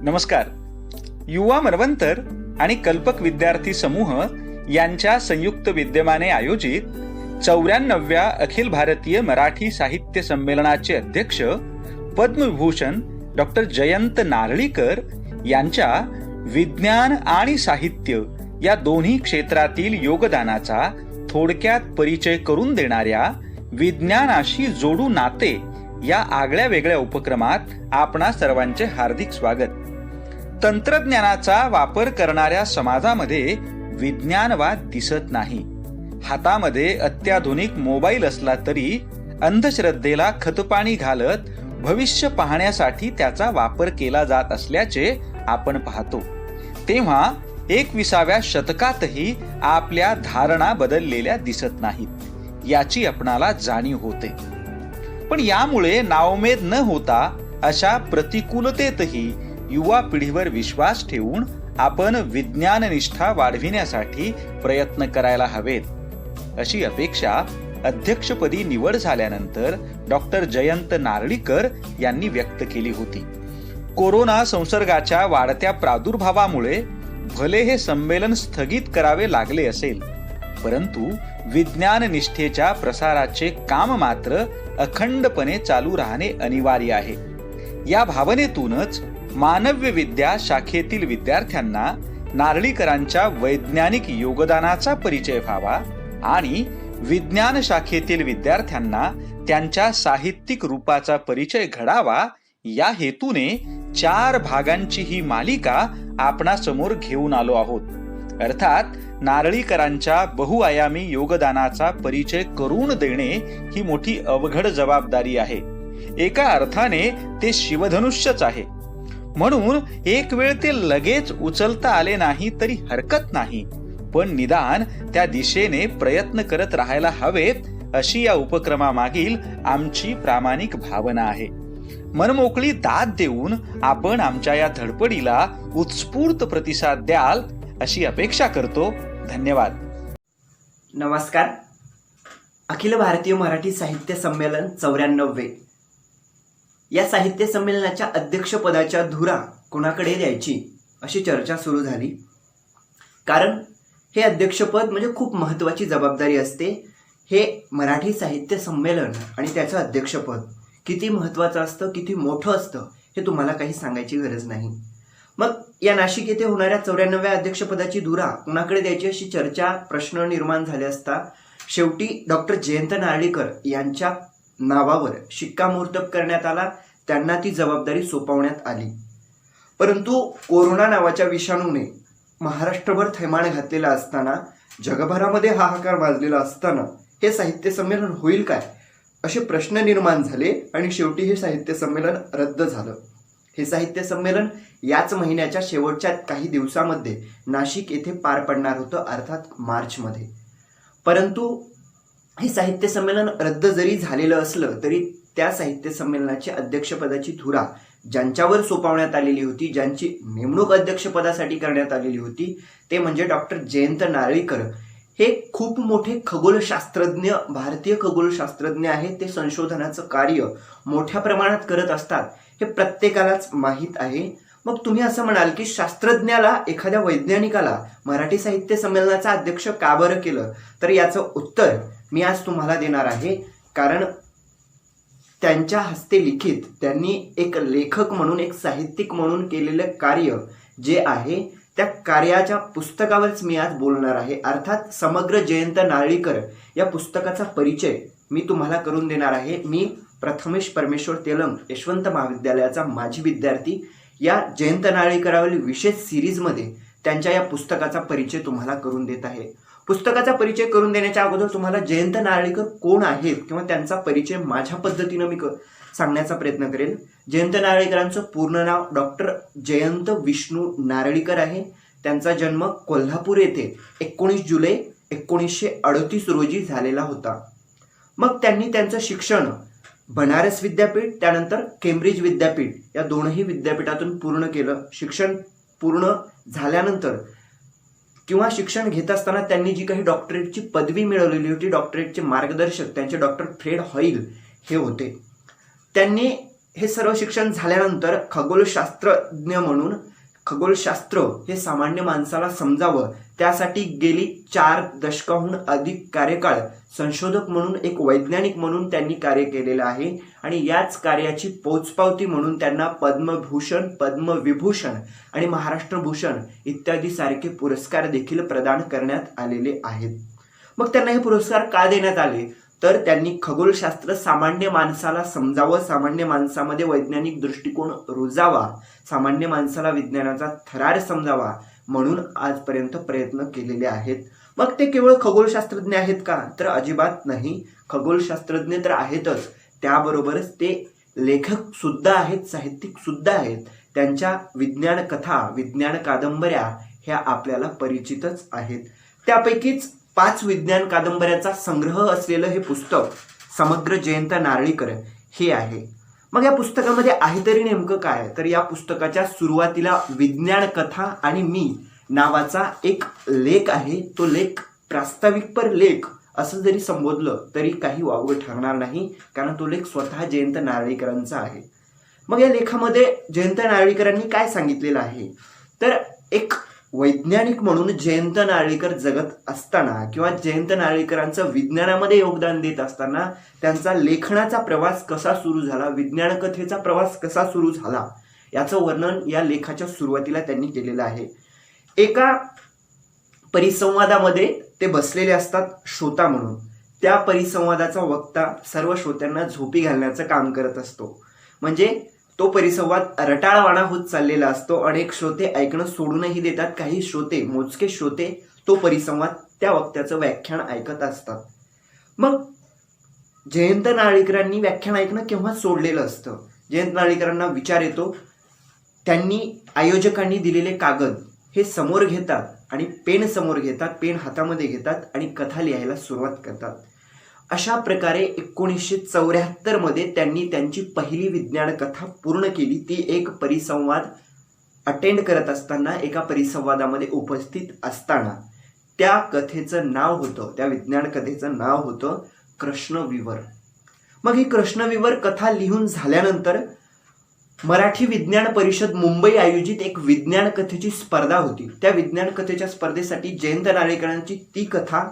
नमस्कार. युवा मनवंतर आणि कल्पक विद्यार्थी समूह यांच्या संयुक्त विद्यमाने आयोजित 94व्या अखिल भारतीय मराठी साहित्य संमेलनाचे अध्यक्ष पद्मविभूषण डॉक्टर जयंत नारळीकर यांच्या विज्ञान आणि साहित्य या दोन्ही क्षेत्रातील योगदानाचा थोडक्यात परिचय करून देणाऱ्या विज्ञानाशी जोडू नाते या आगळ्या वेगळ्या उपक्रमात आपणा सर्वांचे हार्दिक स्वागत. तंत्रज्ञानाचा वापर करणाऱ्या समाजामध्ये विज्ञानवाद दिसत नाही. हातामध्ये अत्याधुनिक मोबाईल असला तरी अंधश्रद्धेला खतपाणी घालत भविष्य पाहण्यासाठी त्याचा वापर केला जात असल्याचे आपण पाहतो. तेव्हा 21व्या शतकातही आपल्या धारणा बदललेल्या दिसत नाहीत याची आपणाला जाणीव होते. पण यामुळे नाउमेद न होता अशा प्रतिकूलतेतही युवा पिढीवर विश्वास ठेवून आपण विज्ञाननिष्ठा वाढविण्यासाठी प्रयत्न करायला हवेत, अशी अपेक्षा अध्यक्षपदी निवड झाल्यानंतर डॉक्टर जयंत नारळीकर यांनी व्यक्त केली होती. कोरोना संसर्गाच्या वाढत्या प्रादुर्भावामुळे भले हे संमेलन स्थगित करावे लागले असेल, परंतु विज्ञान निष्ठेच्या प्रसाराचे काम मात्र अखंडपणे चालू राहणे अनिवार्य आहे. या भावनेतूनच मानव्य विद्या शाखेतील विद्यार्थ्यांना नारळीकरांच्या वैज्ञानिक योगदानाचा परिचय व्हावा आणि विज्ञान शाखेतील विद्यार्थ्यांना त्यांच्या साहित्यिक रूपाचा परिचय घडावा या हेतूने 4 भागांची ही मालिका आपणासमोर घेऊन आलो आहोत. अर्थात नारळीकरांच्या बहुआयामी योगदानाचा परिचय करून देणे ही मोठी अवघड जबाबदारी आहे. एका अर्थाने ते शिवधनुष्यच आहे. म्हणून एक वेळ ते लगेच उचलता आले नाही तरी हरकत नाही, पण निदान त्या दिशेने प्रयत्न करत राहायला हवेत अशी या उपक्रमामागील आमची प्रामाणिक भावना आहे. मनमोकळी दाद देऊन आपण आमच्या या धडपडीला उत्स्फूर्त प्रतिसाद द्याल अशी अपेक्षा करतो. धन्यवाद. नमस्कार. अखिल भारतीय मराठी साहित्य संमेलन 94 या साहित्य संमेलनाच्या अध्यक्षपदाच्या धुरा कोणाकडे द्यायची अशी चर्चा सुरू झाली. कारण हे अध्यक्षपद म्हणजे खूप महत्त्वाची जबाबदारी असते. हे मराठी साहित्य संमेलन आणि त्याचं अध्यक्षपद किती महत्त्वाचं असतं, किती मोठं असतं हे तुम्हाला काही सांगायची गरज नाही. मग या नाशिक येथे होणाऱ्या 94व्या अध्यक्षपदाची धुरा कुणाकडे द्यायची अशी चर्चा, प्रश्न निर्माण झाले असता शेवटी डॉक्टर जयंत नारळीकर यांच्या नावावर शिक्कामोर्तब करण्यात आला. त्यांना ती जबाबदारी सोपवण्यात आली. परंतु कोरोना नावाच्या विषाणूने महाराष्ट्रभर थैमान घातलेला असताना, जगभरामध्ये हाहाकार वाजलेला असताना हे साहित्य संमेलन होईल काय असे प्रश्न निर्माण झाले आणि शेवटी हे साहित्य संमेलन रद्द झालं. हे साहित्य संमेलन याच महिन्याच्या शेवटच्या काही दिवसामध्ये नाशिक येथे पार पडणार होतं, अर्थात मार्चमध्ये. परंतु हे साहित्य संमेलन रद्द जरी झालेलं असलं तरी त्या साहित्य संमेलनाची अध्यक्षपदाची धुरा ज्यांच्यावर सोपवण्यात आलेली होती, ज्यांची नेमणूक अध्यक्षपदासाठी करण्यात आलेली होती, ते म्हणजे डॉक्टर जयंत नारळीकर. हे खूप मोठे खगोलशास्त्रज्ञ, भारतीय खगोलशास्त्रज्ञ आहेत. ते संशोधनाचं कार्य मोठ्या प्रमाणात करत असतात, हे प्रत्येकालाच माहीत आहे. मग तुम्ही असं म्हणाल की शास्त्रज्ञाला, एखाद्या वैज्ञानिकाला मराठी साहित्य संमेलनाचा अध्यक्ष का बरं केलं, तर याचं उत्तर मी आज तुम्हाला देणार आहे. कारण त्यांच्या हस्ते लिखित, त्यांनी एक लेखक म्हणून, एक साहित्यिक म्हणून केलेलं कार्य जे आहे त्या कार्याच्या पुस्तकावरच मी आज बोलणार आहे. अर्थात समग्र जयंत नारळीकर या पुस्तकाचा परिचय मी तुम्हाला करून देणार आहे. मी प्रथमेश परमेश्वर तेलंग, यशवंत महाविद्यालयाचा माजी विद्यार्थी, या जयंत नारळीकरावरील विशेष सिरीजमध्ये त्यांच्या या पुस्तकाचा परिचय तुम्हाला करून देत आहे. पुस्तकाचा परिचय करून देण्याच्या अगोदर तुम्हाला जयंत नारळीकर कोण आहेत किंवा त्यांचा परिचय माझ्या पद्धतीनं मी सांगण्याचा प्रयत्न करेन. जयंत नारळीकरांचं पूर्ण नाव डॉक्टर जयंत विष्णू नारळीकर आहे. त्यांचा जन्म कोल्हापूर येथे 19 जुलै 1938 रोजी झालेला होता. मग त्यांनी त्यांचं शिक्षण बनारस विद्यापीठ, त्यानंतर केम्ब्रिज विद्यापीठ या दोनही विद्यापीठातून पूर्ण केलं. शिक्षण पूर्ण झाल्यानंतर किंवा शिक्षण घेत असताना त्यांनी जी काही डॉक्टरेटची पदवी मिळवलेली होती, डॉक्टरेटचे मार्गदर्शक त्यांचे डॉक्टर फ्रेड हॉईल हे होते. त्यांनी हे सर्व शिक्षण झाल्यानंतर खगोलशास्त्रज्ञ म्हणून खगोलशास्त्र हे सामान्य माणसाला समजावं त्यासाठी गेली 4 दशकाहून अधिक कार्यकाळ संशोधक म्हणून, एक वैज्ञानिक म्हणून त्यांनी कार्य केलेलं आहे. आणि याच कार्याची पोचपावती म्हणून त्यांना पद्मभूषण, पद्मविभूषण आणि महाराष्ट्र भूषण इत्यादी सारखे पुरस्कार देखील प्रदान करण्यात आलेले आहेत. मग त्यांना हे पुरस्कार का देण्यात आले, तर त्यांनी खगोलशास्त्र सामान्य माणसाला समजावं, सामान्य माणसामध्ये वैज्ञानिक दृष्टिकोन रुजावा, सामान्य माणसाला विज्ञानाचा थरार समजावा म्हणून आजपर्यंत प्रयत्न केलेले आहेत. मग ते केवळ खगोलशास्त्रज्ञ आहेत का, तर अजिबात नाही. खगोलशास्त्रज्ञ तर आहेतच, त्याबरोबरच ते लेखक सुद्धा आहेत, साहित्यिक सुद्धा आहेत. त्यांच्या विज्ञान कथा, विज्ञान कादंबऱ्या ह्या आपल्याला परिचितच आहेत. त्यापैकीच 5 विज्ञान कादंबऱ्यांचा संग्रह असलेलं हे पुस्तक समग्र जयंत नारळीकर हे आहे. मग या पुस्तकामध्ये आहे तरी नेमकं काय, तर या पुस्तकाच्या सुरुवातीला विज्ञान कथा आणि मी नावाचा एक लेख आहे. तो लेख प्रास्ताविकपर लेख असं जरी संबोधलं तरी काही वावगं ठरणार नाही, कारण तो लेख स्वतः जयंत नारळीकरांचा आहे. मग या लेखामध्ये जयंत नारळीकरांनी काय सांगितलेलं आहे, तर एक वैज्ञानिक म्हणून जयंत नारळीकर जगत असताना किंवा जयंत नारळीकरांचं विज्ञानामध्ये योगदान देत असताना त्यांचा लेखनाचा प्रवास कसा सुरू झाला, विज्ञान कथेचा प्रवास कसा सुरू झाला, याचं वर्णन या लेखाच्या सुरुवातीला त्यांनी केलेलं आहे. एका परिसंवादामध्ये ते बसलेले असतात श्रोता म्हणून. त्या परिसंवादाचा वक्ता सर्व श्रोत्यांना झोपी घालण्याचं काम करत असतो. म्हणजे तो परिसंवाद रटाळवाणा होत चाललेला असतो. अनेक श्रोते ऐकणं सोडूनही देतात. काही श्रोते, मोजके श्रोते तो परिसंवाद, त्या वक्त्याचं व्याख्यान ऐकत असतात. मग जयंत नारळीकरांनी व्याख्यान ऐकणं केव्हा सोडलेलं असतं. जयंत नारळीकरांना विचार येतो. त्यांनी आयोजकांनी दिलेले कागद हे समोर घेतात आणि पेन समोर घेतात, पेन हातामध्ये घेतात आणि कथा लिहायला सुरुवात करतात. अशा प्रकारे 1974 मध्ये त्यांनी त्यांची पहिली विज्ञान कथा पूर्ण केली. ती एक परिसंवाद अटेंड करत असताना, एका परिसंवादामध्ये उपस्थित असताना. त्या कथेचं नाव होतं, त्या विज्ञान कथेचं नाव होतं कृष्णविवर. मग ही कृष्णविवर कथा लिहून झाल्यानंतर मराठी विज्ञान परिषद मुंबई आयोजित एक विज्ञान कथेची स्पर्धा होती. त्या विज्ञान कथेच्या स्पर्धेसाठी जयंत नारळीकरांची ती कथा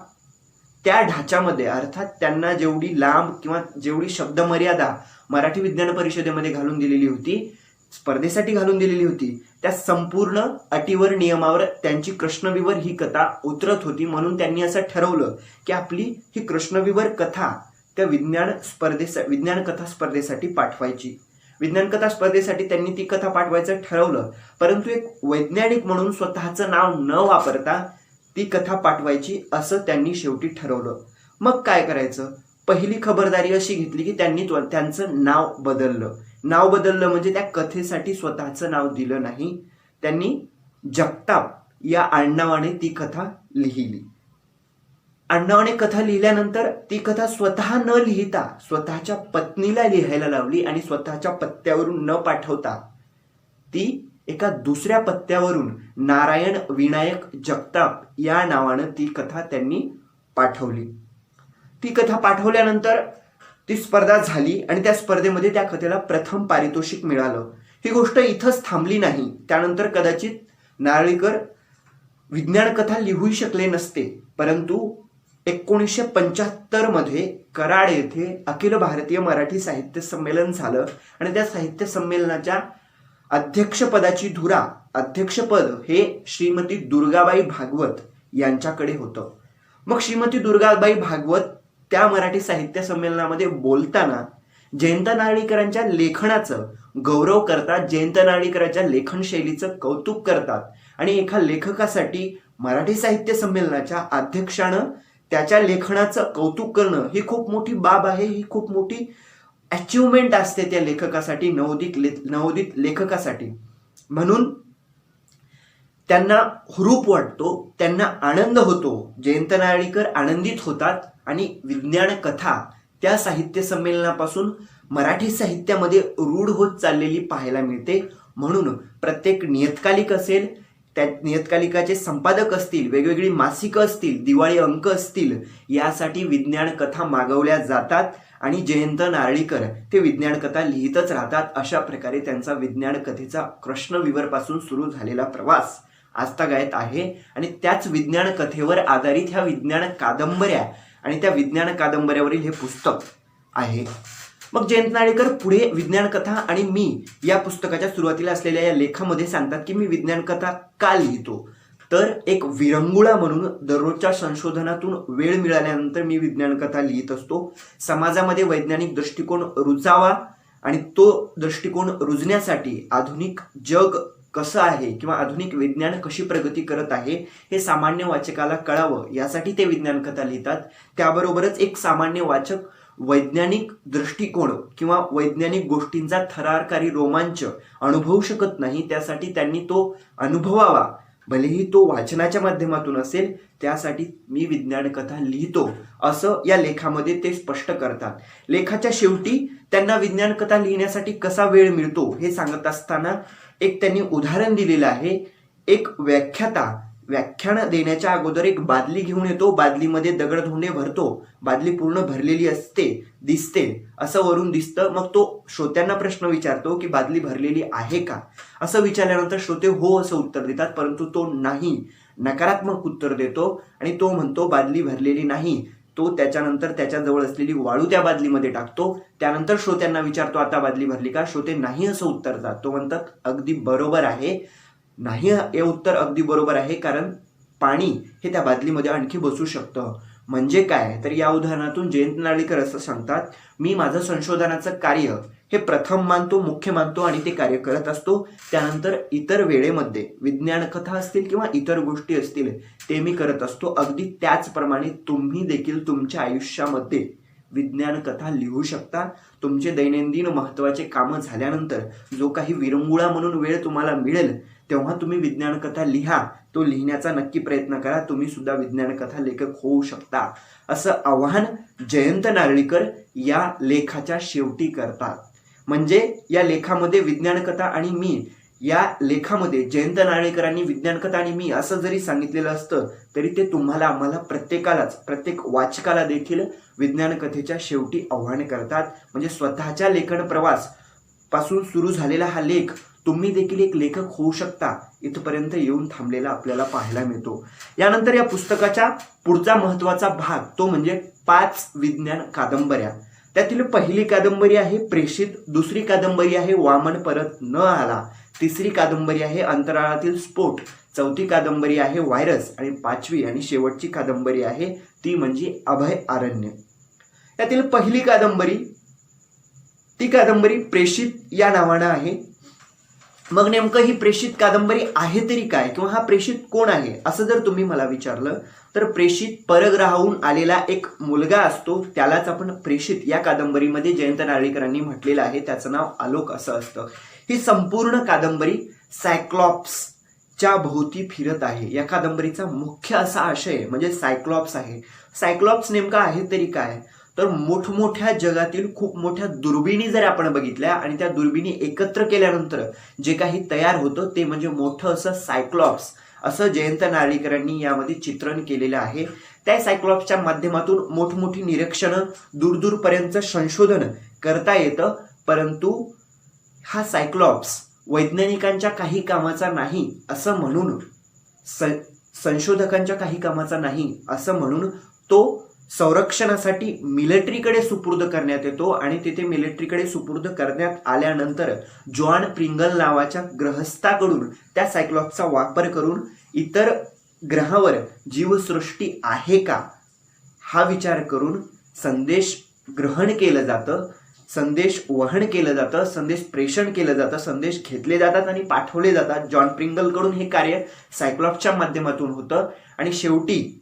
त्या ढाच्यामध्ये, अर्थात त्यांना जेवढी लांब किंवा जेवढी शब्दमर्यादा मराठी विज्ञान परिषदेमध्ये घालून दिलेली होती, स्पर्धेसाठी घालून दिलेली होती, त्या संपूर्ण अटीवर, नियमावर त्यांची कृष्णविवर ही कथा उतरत होती. म्हणून त्यांनी असं ठरवलं की आपली ही कृष्णविवर कथा त्या विज्ञान कथा स्पर्धेसाठी पाठवायची. विज्ञान कथा स्पर्धेसाठी त्यांनी ती कथा पाठवायचं ठरवलं. परंतु एक वैज्ञानिक म्हणून स्वतःचं नाव न वापरता ती कथा पाठवायची असं त्यांनी शेवटी ठरवलं. मग काय करायचं, पहिली खबरदारी अशी घेतली की त्यांनी त्यांचं नाव बदललं. नाव बदललं म्हणजे त्या कथेसाठी स्वतःचं नाव दिलं नाही. त्यांनी जगताप या आडनावाने ती कथा लिहिली. आडनावाने कथा लिहिल्यानंतर ती कथा स्वतः न लिहिता स्वतःच्या पत्नीला लिहायला लावली आणि स्वतःच्या पत्त्यावरून न पाठवता ती एका दुसऱ्या पत्त्यावरून नारायण विनायक जगताप या नावानं ती कथा त्यांनी पाठवली. ती कथा पाठवल्यानंतर ती स्पर्धा झाली आणि त्या स्पर्धेमध्ये त्या कथेला प्रथम पारितोषिक मिळालं. ही गोष्ट इथंच थांबली नाही. त्यानंतर कदाचित नारळीकर विज्ञान कथा लिहू शकले नसते. परंतु 1975 मध्ये कराड येथे अखिल भारतीय मराठी साहित्य संमेलन झालं आणि त्या साहित्य संमेलनाच्या अध्यक्षपदाची धुरा, अध्यक्षपद हे श्रीमती दुर्गाबाई भागवत यांच्याकडे होतं. मग श्रीमती दुर्गाबाई भागवत त्या मराठी साहित्य संमेलनामध्ये बोलताना जयंत नारळीकरांच्या लेखनाचं गौरव करतात, जयंत नारळीकरांच्या लेखन शैलीचं कौतुक करतात आणि एका लेखकासाठी मराठी साहित्य संमेलनाच्या अध्यक्षानं त्याच्या लेखनाचं कौतुक करणं ही खूप मोठी बाब आहे. ही खूप मोठी अचिव्हमेंट असते त्या लेखकासाठी, नवोदित लेखकासाठी. म्हणून त्यांना हुरूप वाटतो, त्यांना आनंद होतो. जयंत नारळीकर आनंदित होतात आणि विज्ञान कथा त्या साहित्य संमेलनापासून मराठी साहित्यामध्ये रूढ होत चाललेली पाहायला मिळते. म्हणून प्रत्येक नियतकालिक असेल, त्या नियतकालिकाचे संपादक असतील, वेगवेगळी मासिकं असतील, दिवाळी अंक असतील, यासाठी विज्ञान कथा मागवल्या जातात आणि जयंत नारळीकर ते विज्ञान कथा लिहितच राहतात. अशा प्रकारे त्यांचा विज्ञान कथेचा कृष्णविवरपासून सुरू झालेला प्रवास आजतागायत आहे. आणि त्याच विज्ञान कथेवर आधारित ह्या विज्ञान कादंबऱ्या आणि त्या विज्ञान कादंबऱ्यावरील हे पुस्तक आहे. मग जयंत नारळीकर पुढे विज्ञान कथा आणि मी या पुस्तकाच्या सुरुवातीला असलेल्या या लेखामध्ये सांगतात की मी विज्ञान कथा का लिहितो, तर एक विरंगुळा म्हणून दररोजच्या संशोधनातून वेळ मिळाल्यानंतर मी विज्ञान कथा लिहित असतो. समाजामध्ये वैज्ञानिक दृष्टिकोन रुचावा आणि तो दृष्टिकोन रुजण्यासाठी आधुनिक जग कसं आहे किंवा आधुनिक विज्ञान कशी प्रगती करत आहे हे सामान्य वाचकाला कळावं यासाठी ते विज्ञान कथा लिहितात. त्याबरोबरच एक सामान्य वाचक वैज्ञानिक दृष्टिकोन किंवा वैज्ञानिक गोष्टींचा थरारकारी रोमांच अनुभवू शकत नाही, त्यासाठी त्यांनी तो अनुभवावा, भलेही तो वाचनाच्या माध्यमातून असेल. त्यासाठी मी विज्ञान कथा लिहितो असं या लेखामध्ये ते स्पष्ट करतात. लेखाच्या शेवटी त्यांना विज्ञान कथा लिहिण्यासाठी कसा वेळ मिळतो हे सांगत असताना एक त्यांनी उदाहरण दिलेलं आहे. एक व्याख्यान देण्याच्या अगोदर एक बादली घेऊन येतो, बादलीमध्ये दगडधोंडे भरतो, बादली पूर्ण भरलेली दिसते असं वरून दिसतं. मग तो श्रोत्यांना प्रश्न विचारतो की बादली भरलेली आहे का, असं विचारल्यानंतर श्रोते हो असं उत्तर देतात, परंतु तो नाही, नकारात्मक उत्तर देतो आणि तो म्हणतो बादली भरलेली नाही. तो त्याच्यानंतर त्याच्याजवळ असलेली वाळू त्या बादलीमध्ये टाकतो. त्यानंतर श्रोत्यांना विचारतो आता बादली भरली का, श्रोते नाही असं उत्तर देतात. तो म्हणतात अगदी बरोबर आहे, नाही हे उत्तर अगदी बरोबर आहे, कारण पाणी हे त्या बादलीमध्ये आणखी बसू शकतं. म्हणजे काय, तर या उदाहरणातून जयंत नारळीकर असं सांगतात, मी माझं संशोधनाचं कार्य हे प्रथम मानतो, मुख्य मानतो आणि ते कार्य करत असतो. त्यानंतर इतर वेळेमध्ये विज्ञान कथा असतील किंवा इतर गोष्टी असतील ते मी करत असतो. अगदी त्याचप्रमाणे तुम्ही देखील तुमच्या आयुष्यामध्ये विज्ञान कथा लिहू शकता. तुमचे दैनंदिन महत्त्वाचे कामं झाल्यानंतर जो काही विरंगुळा म्हणून वेळ तुम्हाला मिळेल तेव्हा तुम्ही विज्ञान कथा लिहा, तो लिहिण्याचा नक्की प्रयत्न करा, तुम्ही सुद्धा विज्ञान कथा लेखक होऊ शकता, असं आवाहन जयंत नारळीकर या लेखाच्या शेवटी करतात. म्हणजे या लेखामध्ये विज्ञान कथा आणि मी या लेखामध्ये जयंत नारळीकरांनी विज्ञान कथा आणि मी असं जरी सांगितलेलं असतं तरी ते तुम्हाला, आम्हाला, प्रत्येक वाचकाला देखील विज्ञान कथेच्या शेवटी आव्हान करतात. म्हणजे स्वतःच्या लेखन प्रवास पासून सुरू झालेला हा लेख तुम्ही देखील एक लेखक होऊ शकता इथपर्यंत येऊन थांबलेला आपल्याला पाहायला मिळतो. यानंतर या पुस्तकाचा पुढचा महत्वाचा भाग तो म्हणजे 5 विज्ञान कादंबऱ्या. त्यातील पहिली कादंबरी आहे प्रेषित, दुसरी कादंबरी आहे वामन परत न आला, तिसरी कादंबरी आहे अंतराळातील स्फोट, चौथी कादंबरी आहे व्हायरस आणि पाचवी आणि शेवटची कादंबरी आहे ती म्हणजे अभय अरण्य. यातील पहिली कादंबरी ती कादंबरी प्रेषित या नावानं आहे. मग नेमकं ही प्रेषित कादंबरी आहे तरी काय किंवा हा प्रेषित कोण आहे असं जर तुम्ही मला विचारलं तर प्रेषित परग्रहाहून आलेला एक मुलगा असतो, त्यालाच आपण प्रेषित या कादंबरीमध्ये जयंत नारळीकरांनी म्हटलेलं आहे. त्याचं नाव आलोक असं असतं. ही संपूर्ण कादंबरी सायक्लॉप्सच्या भोवती फिरत आहे. या कादंबरीचा मुख्य असा आशय म्हणजे सायक्लॉप्स आहे. सायक्लॉप्स नेमका आहे तरी काय, तर मोठमोठ्या जगातील खूप मोठ्या दुर्बिणी जर आपण बघितल्या आणि त्या दुर्बिणी एकत्र केल्यानंतर जे काही तयार होतं ते म्हणजे मोठं असं सायक्लॉप्स असं जयंत नारळीकरांनी यामध्ये चित्रण केलेलं आहे. त्या सायक्लॉप्सच्या माध्यमातून मोठमोठी निरीक्षणं, दूरदूरपर्यंत संशोधन करता येतं. परंतु हा सायक्लॉप्स वैज्ञानिकांच्या काही कामाचा नाही असं म्हणून, संशोधकांच्या काही कामाचा नाही असं म्हणून तो संरक्षणासाठी मिलिटरीकडे सुपूर्द करण्यात येतो आणि तिथे मिलिटरीकडे सुपूर्द करण्यात आल्यानंतर जॉन प्रिंगल नावाच्या ग्रहस्थाकडून त्या सायक्लॉप्सचा वापर करून इतर ग्रहावर जीवसृष्टी आहे का हा विचार करून संदेश ग्रहण केलं जातं, संदेश वहन केलं जातं, संदेश प्रेषण केलं जातं, संदेश घेतले जातात आणि पाठवले जातात. जॉन प्रिंगलकडून हे कार्य सायक्लॉप्सच्या माध्यमातून होतं आणि शेवटी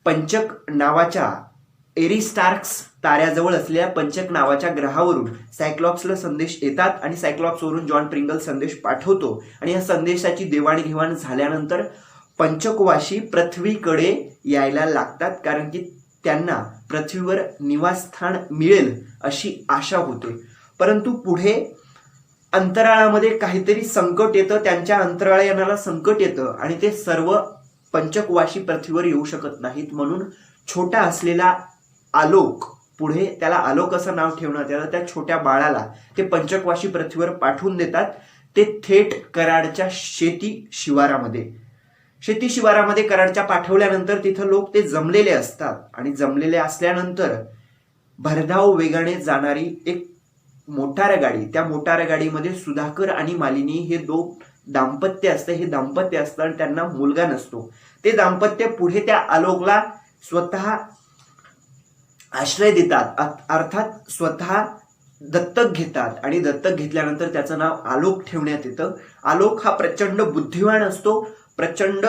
पंचक नावाच्या एरिस्टार्क्स ताऱ्याजवळ असलेल्या पंचक नावाच्या ग्रहावरून सायक्लॉप्सला संदेश येतात आणि सायक्लॉप्सवरून जॉन प्रिंगल संदेश पाठवतो आणि या संदेशाची देवाणघेवाण झाल्यानंतर पंचकवासी पृथ्वीकडे यायला लागतात, कारण की त्यांना पृथ्वीवर निवासस्थान मिळेल अशी आशा होते. परंतु पुढे अंतराळामध्ये काहीतरी संकट येतं, त्यांच्या अंतराळयानाला संकट येतं आणि ते सर्व पंचकवाशी पृथ्वीवर येऊ शकत नाहीत. म्हणून छोटा असलेला आलोक, पुढे त्याला आलोक असं नाव ठेवण्यात आलं, त्या छोट्या बाळाला ते पंचकवाशी पृथ्वीवर पाठवून देतात. ते थेट कराडच्या शेती शिवारामध्ये कराडच्या पाठवल्यानंतर तिथं लोक ते जमलेले असतात आणि जमलेले असल्यानंतर भरधाव वेगाने जाणारी एक मोटार गाडी, त्या मोटार गाडीमध्ये सुधाकर आणि मालिनी हे दाम्पत्य असतं. हे दाम्पत्य असतं आणि त्यांना मुलगा नसतो. ते दाम्पत्य पुढे त्या आलोकला स्वतः आश्रय देतात, अर्थात स्वतः दत्तक घेतात आणि दत्तक घेतल्यानंतर त्याचं नाव आलोक ठेवण्यात येतं. आलोक हा प्रचंड बुद्धिवान असतो, प्रचंड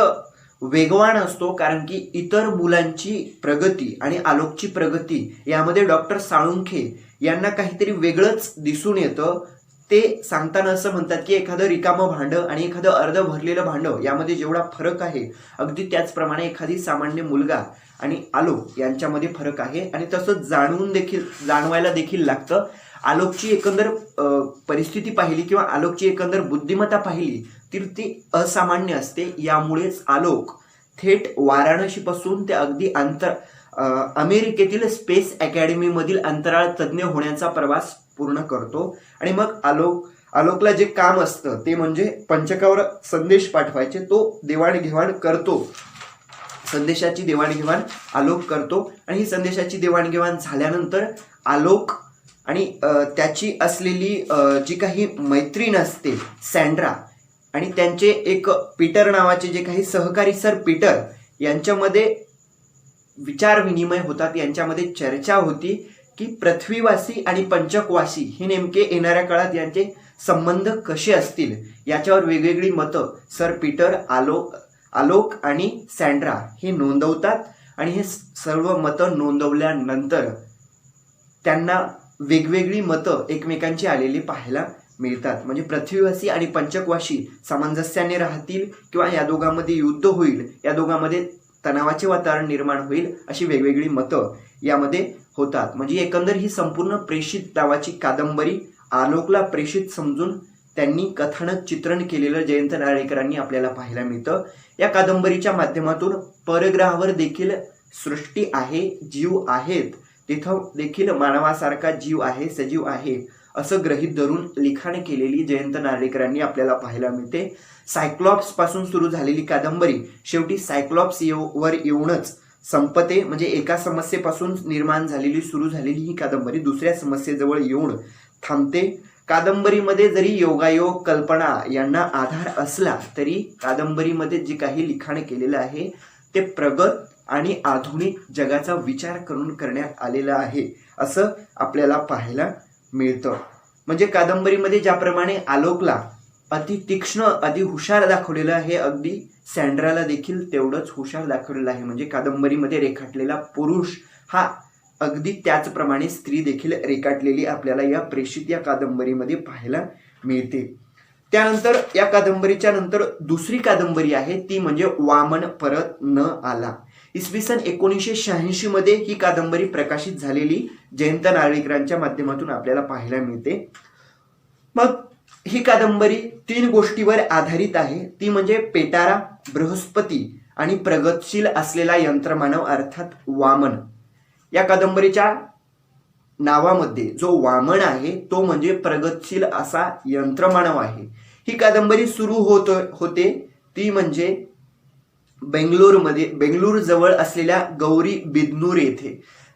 वेगवान असतो, कारण की इतर मुलांची प्रगती आणि आलोकची प्रगती यामध्ये डॉक्टर साळुंखे यांना काहीतरी वेगळंच दिसून येतं. ते सांगताना असं म्हणतात की एखादं रिकामं भांडं आणि एखादं अर्ध भरलेलं भांडं यामध्ये जेवढा फरक आहे, अगदी त्याचप्रमाणे एखादी सामान्य मुलगा आणि आलोक यांच्यामध्ये फरक आहे आणि तसं जाणवायला देखील लागतं. आलोकची एकंदर परिस्थिती पाहिली किंवा आलोकची एकंदर बुद्धिमत्ता पाहिली तर ती असामान्य असते. यामुळेच आलोक थेट वाराणसीपासून ते अगदी अमेरिकेतील स्पेस अकॅडमीमधील अंतराळ तज्ज्ञ होण्याचा प्रवास पूर्ण करतो. आणि मग आलोकला जे काम असतं ते म्हणजे पंचकावर संदेश पाठवायचे, तो देवाणघेवाण करतो. संदेशाची देवाणघेवाण आलोक करतो आणि ही संदेशाची देवाणघेवाण झाल्यानंतर आलोक आणि त्याची असलेली जी काही मैत्रीण असते सँड्रा आणि त्यांचे एक पीटर नावाचे जे काही सहकारी सर पीटर यांच्यामध्ये विचार विनिमय होतात. यांच्यामध्ये चर्चा होती की पृथ्वीवासी आणि पंचकवासी हे नेमके येणाऱ्या काळात यांचे संबंध कसे असतील याच्यावर वेगवेगळी मतं सर पीटर, आलोक आणि सँड्रा हे नोंदवतात. आणि हे सर्व मतं नोंदवल्यानंतर त्यांना वेगवेगळी मतं एकमेकांची आलेली पाहायला मिळतात. म्हणजे पृथ्वीवासी आणि पंचकवाशी सामंजस्याने राहतील किंवा या दोघांमध्ये युद्ध होईल, या दोघांमध्ये तणावाचे वातावरण निर्माण होईल, अशी वेगवेगळी मतं यामध्ये होतात. म्हणजे एकंदर ही संपूर्ण प्रेषित नावाची कादंबरी आलोकला प्रेषित समजून त्यांनी कथानक चित्रण केलेलं जयंत नारळीकरांनी आपल्याला पाहायला मिळतं. या कादंबरीच्या माध्यमातून परग्रहावर देखील सृष्टी आहे, जीव आहेत, तिथं देखील मानवासारखा जीव आहे, सजीव आहे असं गृहीत धरून लिखाण केलेली जयंत नारळीकरांनी आपल्याला पाहायला मिळते. सायक्लॉप्स पासून सुरू झालेली कादंबरी शेवटी सायक्लॉप्स वर येऊनच संपते. म्हणजे एका समस्येपासून निर्माण झालेली सुरू झालेली ही कादंबरी दुसऱ्या समस्येजवळ येऊन थांबते. कादंबरीमध्ये जरी योगायोग, कल्पना यांना आधार असला तरी कादंबरीमध्ये जे काही लिखाण केलेलं आहे ते प्रगत आणि आधुनिक जगाचा विचार करून करण्यात आलेलं आहे असं आपल्याला पाहायला मिळतं. म्हणजे कादंबरीमध्ये ज्याप्रमाणे आलोकला अति तीक्ष्ण, अति हुशार दाखवलेलं आहे, अगदी सँड्राला देखील तेवढंच हुशार दाखवलेलं आहे. म्हणजे कादंबरीमध्ये रेखाटलेला पुरुष हा अगदी त्याचप्रमाणे स्त्री देखील रेखाटलेली आपल्याला या प्रेषित या कादंबरीमध्ये पाहायला मिळते. त्यानंतर या कादंबरीच्या नंतर दुसरी कादंबरी आहे ती म्हणजे वामन परत न आला. इसवी सन 1986 मध्ये ही कादंबरी प्रकाशित झालेली जयंत नारळीकरांच्या माध्यमातून आपल्याला पाहायला मिळते. मग ही कादंबरी 3 गोष्टीवर आधारित आहे. ती म्हणजे पेटारा, बृहस्पती आणि प्रगतशील असलेला यंत्रमानव अर्थात वामन. या कादंबरीच्या नावामध्ये जो वामन आहे तो म्हणजे प्रगतशील असा यंत्रमानव आहे. ही कादंबरी सुरू होते ती म्हणजे बेंगलोर जवळ असलेल्या गौरी बिदनूर येथे.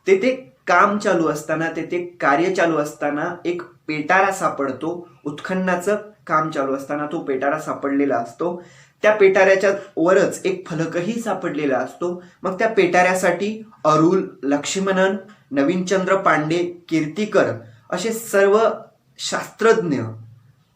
तेथे काम चालू असताना, तेथे कार्य चालू असताना एक पेटारा सापडतो. उत्खननाचं काम चालू असताना तो पेटारा सापडलेला असतो. त्या पेटाऱ्याच्या वरच एक फलकही सापडलेला असतो. मग त्या पेटाऱ्यासाठी अरुल, लक्ष्मणन, नवीनचंद्र पांडे, कीर्तिकर असे सर्व शास्त्रज्ञ,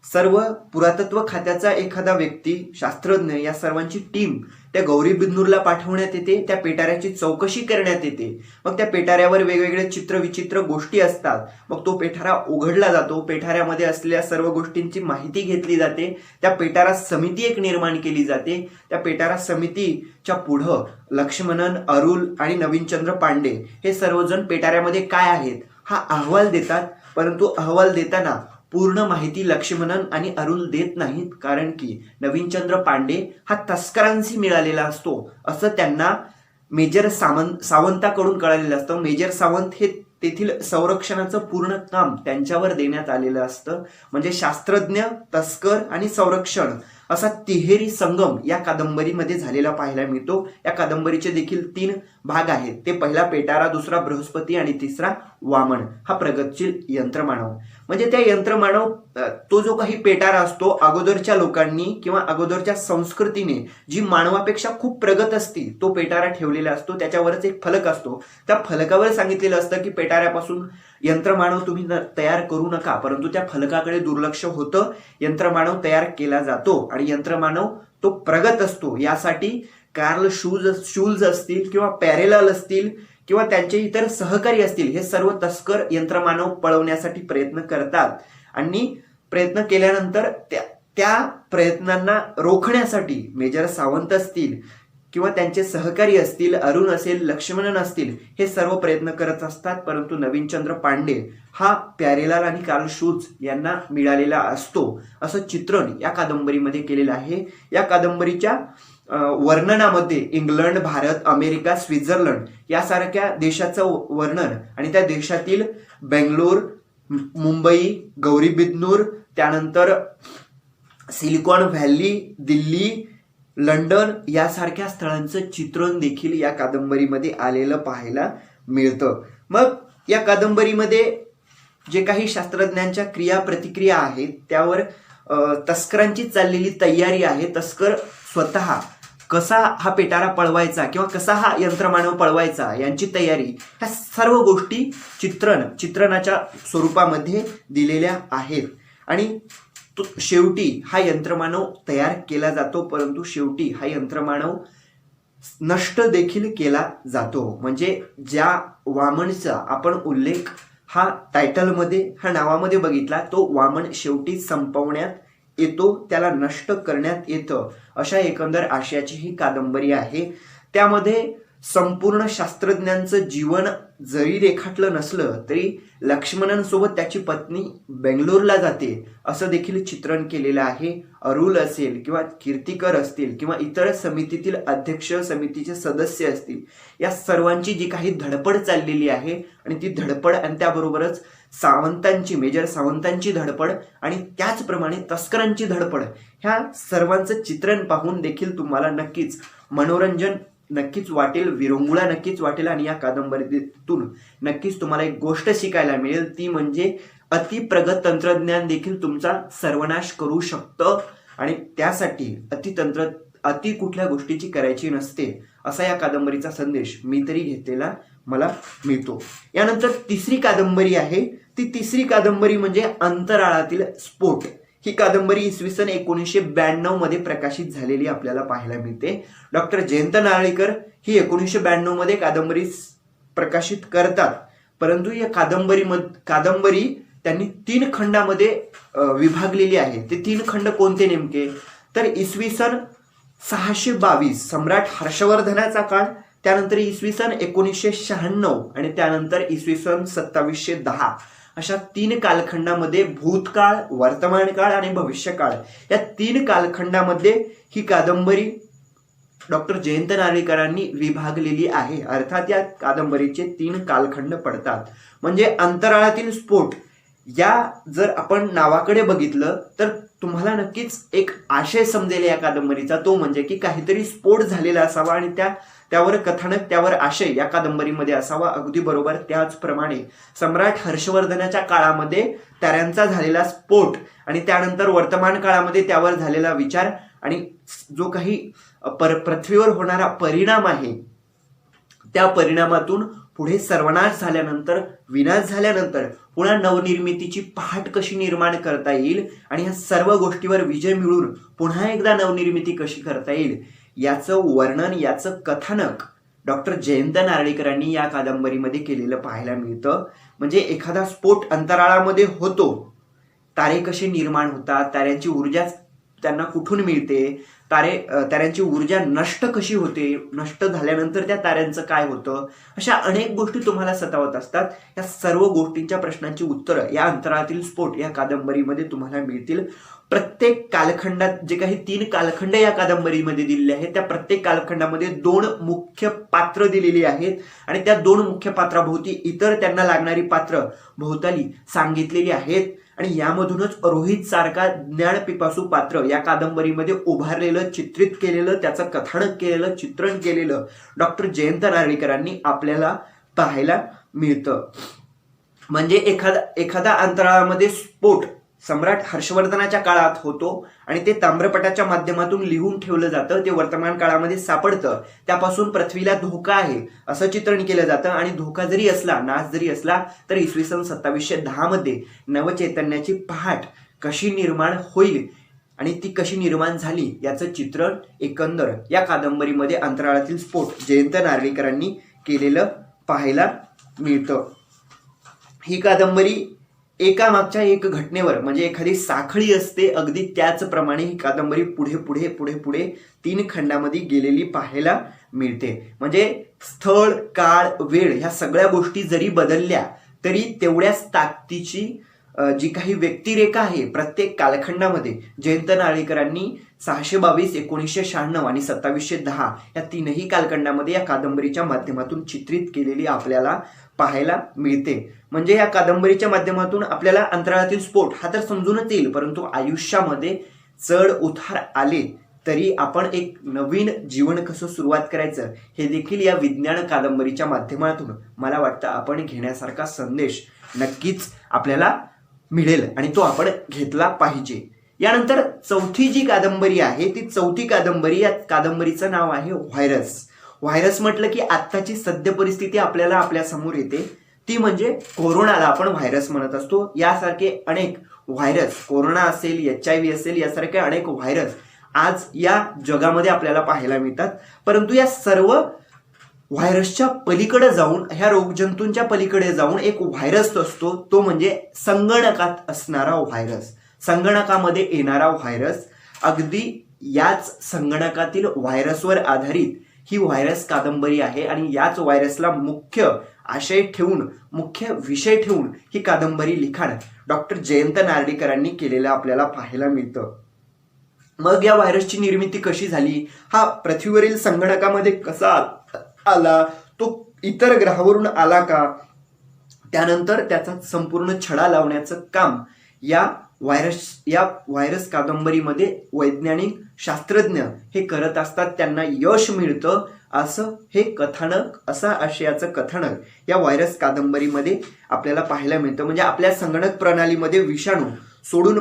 सर्व पुरातत्व खात्याचा एखादा व्यक्ती, शास्त्रज्ञ या सर्वांची टीम त्या गौरी बिदनूरला पाठवण्यात येते. त्या पेटाऱ्याची चौकशी करण्यात येते. मग त्या पेटाऱ्यावर वेगवेगळे चित्रविचित्र गोष्टी असतात. मग तो पेठारा उघडला जातो. पेठाऱ्यामध्ये असलेल्या सर्व गोष्टींची माहिती घेतली जाते. त्या पेटारा समिती एक निर्माण केली जाते. त्या पेटारा समितीच्या पुढं लक्ष्मणन, अरुल आणि नवीनचंद्र पांडे हे सर्वजण पेटाऱ्यामध्ये काय आहेत हा अहवाल देतात. परंतु अहवाल देताना पूर्ण माहिती लक्ष्मणन आणि अरुल देत नाहीत, कारण की नवीनचंद्र पांडे हा तस्करांशी मिळालेला असतो असं त्यांना मेजर सावंताकडून कळालेलं असतं. मेजर सावंत हे तेथील संरक्षणाचं पूर्ण काम त्यांच्यावर देण्यात आलेलं असतं. म्हणजे शास्त्रज्ञ, तस्कर आणि संरक्षण असा तिहेरी संगम या कादंबरीमध्ये झालेला पाहायला मिळतो. या कादंबरीचे देखील 3 भाग आहेत. ते पहिला पेटारा, दुसरा बृहस्पती आणि तिसरा वामन हा प्रगतशील यंत्रमानव. म्हणजे त्या यंत्रमानव तो जो काही पेटारा असतो, अगोदरच्या लोकांनी किंवा अगोदरच्या संस्कृतीने जी मानवापेक्षा खूप प्रगत असती तो पेटारा ठेवलेला असतो. त्याच्यावरच एक फलक असतो. त्या फलकावर सांगितलेलं असतं की पेटाऱ्यापासून यंत्रमानव तुम्ही तयार करू नका, परंतु त्या फलकाकडे दुर्लक्ष होतं. यंत्रमानव तयार केला जातो आणि यंत्रमानव तो प्रगत असतो. यासाठी कार्ल शूल्ज असतील किंवा पॅरेलाल असतील किंवा त्यांचे इतर सहकारी असतील, हे सर्व तस्कर यंत्रमानव पळवण्यासाठी प्रयत्न करतात आणि प्रयत्न केल्यानंतर त्या प्रयत्नांना रोखण्यासाठी मेजर सावंत असतील किंवा त्यांचे सहकारी असतील, अरुण असेल, लक्ष्मणन असतील, हे सर्व प्रयत्न करत असतात. परंतु नवीनचंद्र पांडे हा प्यारेलाल आणि कार्ल शूल्ज यांना मिळालेला असतो असं चित्रण या कादंबरीमध्ये केलेलं आहे. या कादंबरीच्या वर्णनामध्ये इंग्लंड, भारत, अमेरिका, स्वित्झर्लंड यासारख्या देशाचं वर्णन आणि त्या देशातील बेंगलोर, मुंबई, गौरीबिदनूर, त्यानंतर सिलिकॉन व्हॅली, दिल्ली, लंडन यासारख्या स्थळांचं चित्रण देखील या कादंबरीमध्ये आलेलं पाहायला मिळतं. मग या कादंबरीमध्ये जे काही शास्त्रज्ञांच्या क्रिया प्रतिक्रिया आहेत त्यावर तस्करांची चाललेली तयारी आहे. तस्कर स्वतः कसा हा पेटारा पळवायचा किंवा कसा हा यंत्रमानव पळवायचा यांची तयारी, ह्या सर्व गोष्टी चित्रणाच्या स्वरूपामध्ये दिलेल्या आहेत. आणि शेवटी हा यंत्रमानव तयार केला जातो, परंतु शेवटी हा यंत्रमानव नष्ट देखील केला जातो. म्हणजे ज्या वामनचा आपण उल्लेख हा टायटलमध्ये, हा नावामध्ये बघितला, तो वामन शेवटी संपवण्यात येतो, त्याला नष्ट करण्यात येतं. अशा एकंदर आशयाची ही कादंबरी आहे. त्यामध्ये संपूर्ण शास्त्रज्ञांचं जीवन जरी रेखाटलं नसलं तरी लक्ष्मणनसोबत त्याची पत्नी बेंगलोरला जाते असं देखील चित्रण केलेलं आहे. अरुल असेल किंवा कीर्तिकर असतील किंवा इतर समितीतील अध्यक्ष, समितीचे सदस्य असतील, या सर्वांची जी काही धडपड चाललेली आहे आणि ती धडपड आणि त्याबरोबरच मेजर सावंतांची धडपड आणि त्याचप्रमाणे तस्करांची धडपड, ह्या सर्वांचं चित्रण पाहून देखील तुम्हाला नक्कीच मनोरंजन नक्कीच वाटेल, विरंगुळा नक्कीच वाटेल. आणि या कादंबरीतून नक्कीच तुम्हाला एक गोष्ट शिकायला मिळेल, ती म्हणजे अतिप्रगत तंत्रज्ञान देखील तुमचा सर्वनाश करू शकतं आणि त्यासाठी अति कुठल्या गोष्टीची करायची नसते, असा या कादंबरीचा संदेश मी तरी घेतलेला मला मिळतो. यानंतर तिसरी कादंबरी आहे. ती तिसरी कादंबरी म्हणजे अंतराळातील स्फोट. ही कादंबरी इसवी सन 1992 मध्ये प्रकाशित झालेली आपल्याला पाहायला मिळते. डॉक्टर जयंत नारळीकर ही 1992 मध्ये कादंबरी प्रकाशित करतात. परंतु या कादंबरी त्यांनी 3 खंडामध्ये विभागलेली आहे. ते 3 खंड कोणते नेमके, तर इसवी सन 622 सम्राट हर्षवर्धनाचा काळ, त्यानंतर इसवी सन 1996 आणि त्यानंतर इसवी सन 2710 अशा 3 कालखंडामध्ये भूतकाळ, वर्तमान काळ आणि भविष्यकाळ या 3 कालखंडामध्ये ही कादंबरी डॉक्टर जयंत नारळीकरांनी विभागलेली आहे. अर्थात या कादंबरीचे 3 कालखंड पडतात. म्हणजे अंतराळातील स्फोट या जर आपण नावाकडे बघितलं तर तुम्हाला नक्कीच एक आशय समजेल या कादंबरीचा, तो म्हणजे की काहीतरी स्फोट झालेला असावा आणि त्यावर कथानक, त्यावर आशय या कादंबरीमध्ये असावा. अगदी बरोबर. त्याचप्रमाणे सम्राट हर्षवर्धनाच्या काळामध्ये ताऱ्यांचा झालेला स्फोट आणि त्यानंतर वर्तमान काळामध्ये त्यावर झालेला विचार आणि जो काही पृथ्वीवर होणारा परिणाम आहे, त्या परिणामातून पुढे सर्वनाश झाल्यानंतर, विनाश झाल्यानंतर पुन्हा नवनिर्मितीची पहाट कशी निर्माण करता येईल आणि ह्या सर्व गोष्टीवर विजय मिळवून पुन्हा एकदा नवनिर्मिती कशी करता येईल याचं वर्णन, याचं कथानक डॉक्टर जयंत नारळीकरांनी या कादंबरीमध्ये केलेलं पाहायला मिळतं. म्हणजे एखादा स्फोट अंतराळामध्ये होतो, तारे कसे निर्माण होतात, ताऱ्यांची ऊर्जा त्यांना कुठून मिळते, ताऱ्यांची ऊर्जा नष्ट कशी होते, नष्ट झाल्यानंतर त्या ताऱ्यांचं काय होतं, अशा अनेक गोष्टी तुम्हाला सतावत असतात. या सर्व गोष्टींच्या प्रश्नांची उत्तरं या अंतराळातील स्फोट या कादंबरीमध्ये तुम्हाला मिळतील. प्रत्येक कालखंडात जे काही 3 कालखंड या कादंबरीमध्ये दिलेले आहेत, त्या प्रत्येक कालखंडामध्ये 2 मुख्य पात्र दिलेली आहेत आणि त्या 2 मुख्य पात्राभोवती इतर त्यांना लागणारी पात्र भोवताली सांगितलेली आहेत. आणि यामधूनच रोहित सारखा ज्ञानपिपासू पात्र या कादंबरीमध्ये उभारलेलं, चित्रित केलेलं, त्याचं कथानक केलेलं, चित्रण केलेलं डॉक्टर जयंत नारळीकरांनी आपल्याला पाहायला मिळतं. म्हणजे एखादा अंतराळामध्ये स्फोट सम्राट हर्षवर्धनाच्या काळात होतो आणि ते ताम्रपटाच्या माध्यमातून लिहून ठेवलं जातं, ते वर्तमान काळामध्ये सापडतं, त्यापासून पृथ्वीला धोका आहे असं चित्रण केलं जातं. आणि धोका जरी असला, नाश जरी असला, तर इसवी सन 2710 मध्ये नवचैतन्याची पहाट कशी निर्माण होईल आणि ती कशी निर्माण झाली याचं चित्रण एकंदर या कादंबरीमध्ये अंतराळातील स्फोट जयंत नारळीकरांनी केलेलं पाहायला मिळतं. ही कादंबरी एकामागच्या एक घटनेवर, म्हणजे एखादी साखळी असते, अगदी त्याचप्रमाणे ही कादंबरी पुढे पुढे पुढे पुढे 3 खंडामध्ये गेलेली पाहायला मिळते. म्हणजे स्थळ, काळ, वेळ ह्या सगळ्या गोष्टी जरी बदलल्या तरी तेवढ्याच ताकदीची जी काही व्यक्तिरेखा आहे प्रत्येक कालखंडामध्ये जयंत नारळीकरांनी 622, 1996 आणि 2710 या 3ही कालखंडामध्ये या कादंबरीच्या माध्यमातून चित्रित केलेली आपल्याला पाहायला मिळते. म्हणजे या कादंबरीच्या माध्यमातून आपल्याला अंतराळातील स्फोट हा तर समजूनच येईल, परंतु आयुष्यामध्ये चढ उतार आले तरी आपण एक नवीन जीवन कसं सुरुवात करायचं हे देखील या विज्ञान कादंबरीच्या माध्यमातून मला वाटतं आपण घेण्यासारखा संदेश नक्कीच आपल्याला मिळेल आणि तो आपण घेतला पाहिजे. यानंतर चौथी जी कादंबरी आहे ती चौथी कादंबरी, या कादंबरीचं नाव आहे व्हायरस. व्हायरस म्हटलं की आत्ताची सद्य परिस्थिती आपल्याला आपल्या समोर येते, ती म्हणजे कोरोनाला आपण व्हायरस म्हणत असतो. यासारखे अनेक व्हायरस, कोरोना असेल, HIV असेल, यासारखे अनेक व्हायरस आज या जगामध्ये आपल्याला पाहायला मिळतात. परंतु या सर्व व्हायरसच्या पलीकडे जाऊन, ह्या रोगजंतूंच्या पलीकडे जाऊन एक व्हायरस असतो, तो म्हणजे संगणकात असणारा व्हायरस, संगणकामध्ये येणारा व्हायरस. अगदी याच संगणकातील व्हायरसवर आधारित ही व्हायरस कादंबरी आहे आणि याच व्हायरसला मुख्य आशय ठेवून, मुख्य विषय ठेवून ही कादंबरी लिखाण डॉक्टर जयंत नारळीकरांनी केलेलं आपल्याला पाहायला मिळतं. मग या व्हायरसची निर्मिती कशी झाली, हा पृथ्वीवरील संगणकामध्ये कसा आला, तो इतर ग्रहावरून आला का, त्यानंतर त्याचा संपूर्ण छडा लावण्याचं काम या व्हायरस कादंबरीमध्ये वैज्ञानिक शास्त्रज्ञ हे करत असतात. त्यांना यश मिळतं असं हे कथानक, असा आशयाचं कथानक या व्हायरस कादंबरीमध्ये आपल्याला पाहायला मिळतं. म्हणजे आपल्या संगणक प्रणालीमध्ये विषाणू सोडून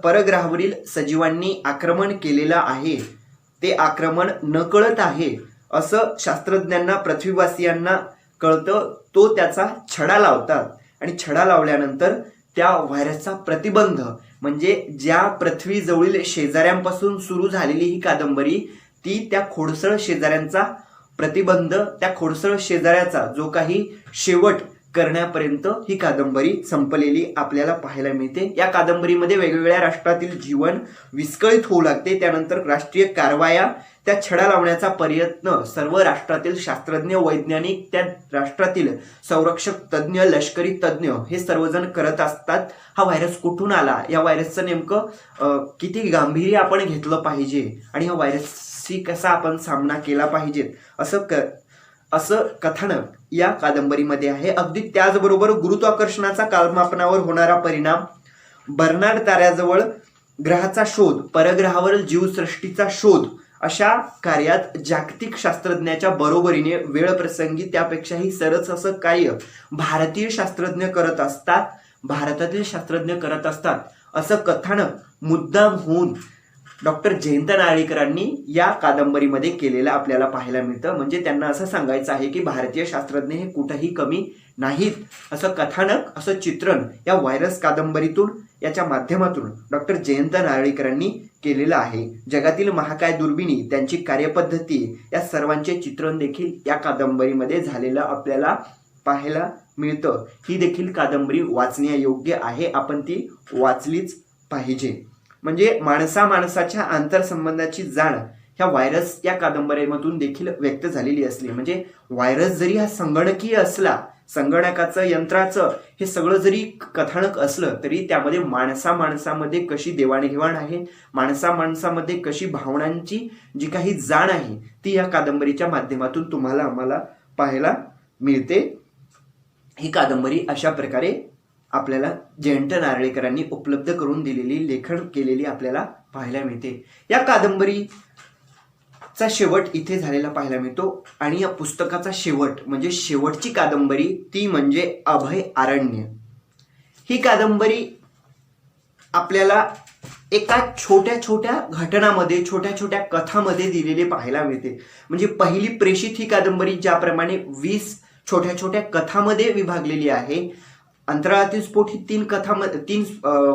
परग्रहावरील सजीवांनी आक्रमण केलेलं आहे, ते आक्रमण नकळत आहे असं शास्त्रज्ञांना, पृथ्वीवासियांना कळतं. तो त्याचा छडा लावतात आणि छडा लावल्यानंतर त्या व्हायरसचा प्रतिबंध, म्हणजे ज्या पृथ्वीजवळील शेजाऱ्यांपासून सुरू झालेली ही कादंबरी, ती त्या खोडसळ शेजाऱ्यांचा प्रतिबंध, त्या खोडसळ शेजाऱ्याचा जो काही शेवट करण्यापर्यंत ही कादंबरी संपलेली आपल्याला पाहायला मिळते. या कादंबरीमध्ये वेगवेगळ्या राष्ट्रातील जीवन विस्कळीत होऊ लागते. त्यानंतर राष्ट्रीय कारवाया, त्या छडा लावण्याचा प्रयत्न सर्व राष्ट्रातील शास्त्रज्ञ, वैज्ञानिक, त्या राष्ट्रातील संरक्षक तज्ज्ञ, लष्करी तज्ज्ञ हे सर्वजण करत असतात. हा व्हायरस कुठून आला, या व्हायरसचं नेमकं किती गांभीर्य आपण घेतलं पाहिजे आणि या व्हायरसशी कसा आपण सामना केला पाहिजे असं कथानक या कादंबरीमध्ये आहे. अगदी त्याचबरोबर गुरुत्वाकर्षणाचा कालमापनावर होणारा परिणाम, बर्नार्ड ताऱ्याजवळ ग्रहाचा शोध, परग्रहावर जीवसृष्टीचा शोध, अशा कार्यात जागतिक शास्त्रज्ञाच्या बरोबरीने वेळप्रसंगी त्यापेक्षाही सरस असं कार्य भारतीय शास्त्रज्ञ करत असतात, भारतातील शास्त्रज्ञ करत असतात असं कथानक मुद्दाम होऊन डॉक्टर जयंत नारळीकरांनी या कादंबरीमध्ये केलेलं आपल्याला पाहायला मिळतं. म्हणजे त्यांना असं सांगायचं आहे की भारतीय शास्त्रज्ञ हे कुठेही कमी नाहीत असं कथानक, असं चित्रण या व्हायरस कादंबरीतून, याच्या माध्यमातून डॉक्टर जयंत नारळीकरांनी केलेलं आहे. जगातील महाकाय दुर्बिणी, त्यांची कार्यपद्धती, या सर्वांचे चित्रण देखील या कादंबरीमध्ये झालेलं आपल्याला पाहायला मिळतं. ही देखील कादंबरी वाचण्यायोग्य आहे, आपण ती वाचलीच पाहिजे. म्हणजे माणसाच्या आंतरसंबंधाची जाण ह्या व्हायरस या कादंबरीमधून देखील व्यक्त झालेली असली. म्हणजे व्हायरस जरी हा संगणकीय असला, संगणकाचं यंत्राचं हे सगळं जरी कथानक असलं तरी त्यामध्ये माणसामध्ये कशी देवाणघेवाण आहे, माणसामध्ये कशी भावनांची जी काही जाण आहे ती या कादंबरीच्या माध्यमातून तुम्हाला आम्हाला पाहायला मिळते. ही कादंबरी अशा प्रकारे आपल्याला जयंत नारळीकरांनी उपलब्ध करून दिलेली, लेखन केलेली आपल्याला पाहायला मिळते. या कादंबरीचा शेवट इथे झालेला पाहायला मिळतो आणि या पुस्तकाचा शेवट म्हणजे शेवटची कादंबरी ती म्हणजे अभय अरण्य. ही कादंबरी आपल्याला एका छोट्या छोट्या घटनामध्ये, छोट्या छोट्या कथामध्ये दिलेले पाहायला मिळते. म्हणजे पहिली प्रेषित ही कादंबरी ज्याप्रमाणे 20 छोट्या छोट्या कथामध्ये विभागलेली आहे, अंतराळातील स्फोट ही 3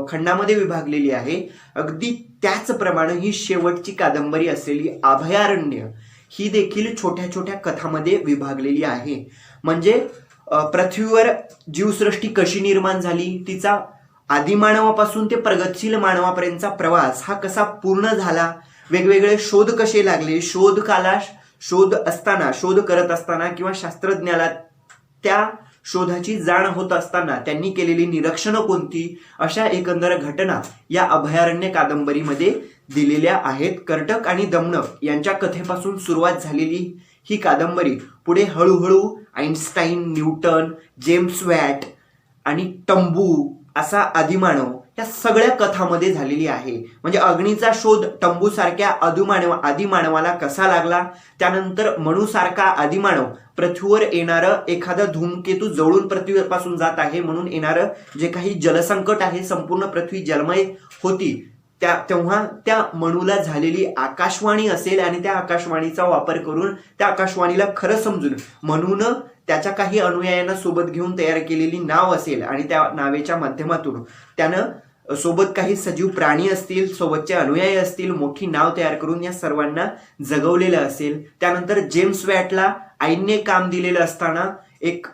खंडामध्ये विभागलेली आहे, अगदी त्याचप्रमाणे ही शेवटची कादंबरी असलेली अभयारण्य ही देखील छोट्या छोट्या कथामध्ये विभागलेली आहे. म्हणजे पृथ्वीवर जीवसृष्टी कशी निर्माण झाली, तिचा आदिमानवापासून ते प्रगतशील मानवापर्यंतचा प्रवास हा कसा पूर्ण झाला, वेगवेगळे शोध कसे लागले, शोध करत असताना किंवा शास्त्रज्ञाला त्या शोधाची जाण होत असताना त्यांनी केलेली निरीक्षणं कोणती, अशा एकंदर घटना या अभयारण्य कादंबरीमध्ये दिलेल्या आहेत. कर्टक आणि दमनक यांच्या कथेपासून सुरुवात झालेली ही कादंबरी पुढे हळूहळू आईन्स्टाईन, न्यूटन, जेम्स वॅट आणि टंबू असा आदिमानव या सगळ्या कथामध्ये झालेली आहे. म्हणजे अग्नीचा शोध टंबूसारख्या आदिमानवाला कसा लागला, त्यानंतर मनुसारखा आदिमानव पृथ्वीवर येणारं एखादा धूमकेतू जवळून पृथ्वीपासून जात आहे म्हणून येणारं जे काही जलसंकट आहे, संपूर्ण पृथ्वी जलमय होती, तेव्हा त्या मनुला झालेली आकाशवाणी असेल आणि त्या आकाशवाणीचा वापर करून त्या आकाशवाणीला खरं समजून मनूनं त्याच्या काही अनुयायांना सोबत घेऊन तयार केलेली नाव असेल आणि त्या नावेच्या माध्यमातून त्यानं सोबत काही सजीव प्राणी असतील, सोबतचे अनुयायी असतील, मोठी नाव तयार करून या सर्वांना जगवलेलं असेल. त्यानंतर जेम्स वॅटला आईने काम दिलेलं असताना एक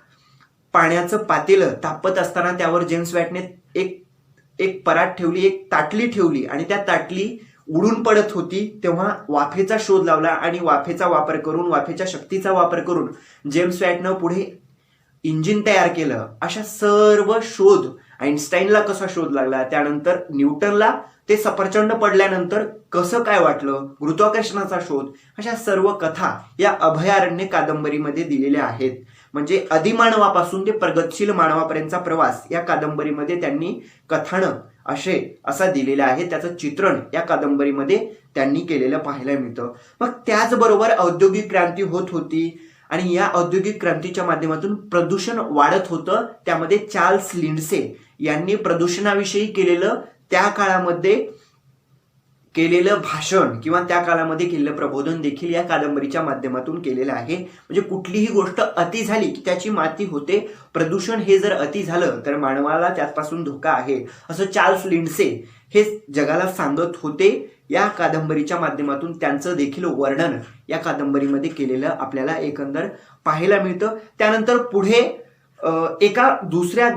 पाण्याचं पातेलं तापत असताना त्यावर जेम्स वॅटने एक परात ठेवली, एक ताटली ठेवली आणि त्या ताटली उडून पडत होती, तेव्हा वाफेचा शोध लावला आणि वाफेच्या शक्तीचा वापर करून जेम्स वॅटनं पुढे इंजिन तयार केलं. अशा सर्व शोध, आईन्स्टाईनला कसा शोध लागला, त्यानंतर न्यूटनला ते सफरचंद पडल्यानंतर कसं काय वाटलं, गुरुत्वाकर्षणाचा शोध, अशा सर्व कथा या अभयारण्य कादंबरीमध्ये दिलेल्या आहेत. म्हणजे आदिमानवापासून ते प्रगतशील मानवापर्यंतचा प्रवास या कादंबरीमध्ये त्यांनी कथानक असा दिलेला आहे. त्याचं चित्रण या कादंबरीमध्ये त्यांनी केलेलं पाहायला मिळतं. मग त्याचबरोबर औद्योगिक क्रांती होत होती आणि या औद्योगिक क्रांतीच्या माध्यमातून प्रदूषण वाढत होतं. त्यामध्ये चार्ल्स लिंडसे यांनी प्रदूषणाविषयी केलेलं त्या काळामध्ये केलेलं भाषण किंवा त्या काळामध्ये केलेलं प्रबोधन देखील या कादंबरीच्या माध्यमातून केलेलं आहे. म्हणजे कुठलीही गोष्ट अति झाली की त्याची माती होते. प्रदूषण हे जर अति झालं तर मानवाला त्यापासून धोका आहे, असं चार्ल्स लिंडसे हे जगाला सांगत होते. या कादंबरीच्या माध्यमातून त्यांचं देखील वर्णन या कादंबरीमध्ये केलेलं आपल्याला एकंदर पाहायला मिळतं. त्यानंतर पुढे एका दुसऱ्या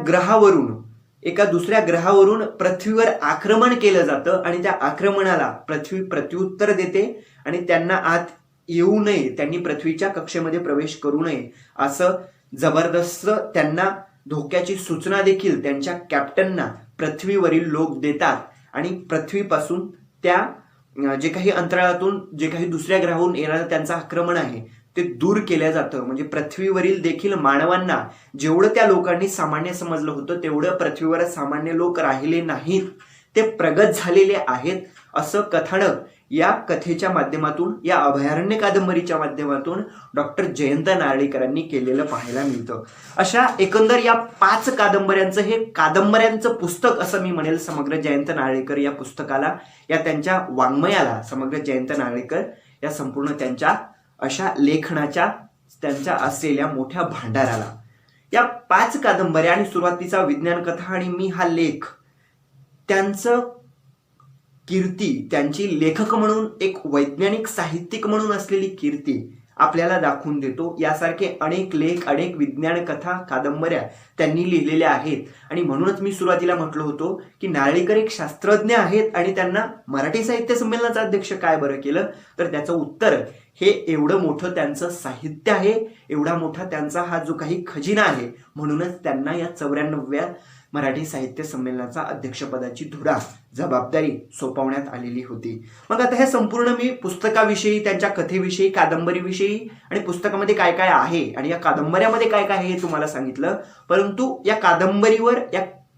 ग्रहावरून पृथ्वीवर आक्रमण केलं जातं आणि त्या आक्रमणाला पृथ्वी प्रत्युत्तर देते आणि त्यांना आत येऊ नये, त्यांनी पृथ्वीच्या कक्षेमध्ये प्रवेश करू नये असं जबरदस्त त्यांना धोक्याची सूचना देखील त्यांच्या कॅप्टनना पृथ्वीवरील लोक देतात आणि पृथ्वीपासून त्या जे काही अंतराळातून जे काही दुसऱ्या ग्रहावरून येणारं त्यांचं आक्रमण आहे ते दूर केलं जातं. म्हणजे पृथ्वीवरील देखील मानवांना जेवढं त्या लोकांनी सामान्य समजलं होतं तेवढं पृथ्वीवर सामान्य लोक राहिले नाहीत, ते प्रगत झालेले आहेत असं कथानक या कथेच्या माध्यमातून, या अभयारण्य कादंबरीच्या माध्यमातून डॉक्टर जयंत नारळीकरांनी केलेलं पाहायला मिळतं. अशा एकंदर या 5 कादंबऱ्यांचं हे कादंबऱ्यांचं पुस्तक असं मी म्हणेल समग्र जयंत नारळीकर या पुस्तकाला, या त्यांच्या वाङ्मयाला, समग्र जयंत नारळीकर या संपूर्ण त्यांच्या अशा लेखनाच्या त्यांच्या असलेल्या मोठ्या भांडाराला. या 5 कादंबऱ्या आणि सुरुवातीचा विज्ञान कथा आणि मी हा लेख, त्यांचं कीर्ती, त्यांची लेखक म्हणून एक वैज्ञानिक साहित्यिक म्हणून असलेली कीर्ती आपल्याला दाखवून देतो. यासारखे अनेक लेख, अनेक विज्ञान कथा, कादंबऱ्या त्यांनी लिहिलेल्या आहेत. आणि म्हणूनच मी सुरुवातीला म्हटलं होतो की नारळीकर एक शास्त्रज्ञ आहेत आणि त्यांना मराठी साहित्य संमेलनाचा अध्यक्ष काय बरं केलं, तर त्याचं उत्तर हे एवढं मोठं त्यांचं साहित्य आहे, एवढा मोठा त्यांचा हा जो काही खजिना आहे, म्हणूनच त्यांना या 94व्या मराठी साहित्य संमेलनाचा अध्यक्षपदाची धुरा, जबाबदारी सोपवण्यात आलेली होती. मग आता हे संपूर्ण मी पुस्तकाविषयी, त्यांच्या कथेविषयी, कादंबरीविषयी आणि पुस्तकामध्ये काय काय आहे आणि या कादंबऱ्यामध्ये काय काय आहे हे तुम्हाला सांगितलं. परंतु या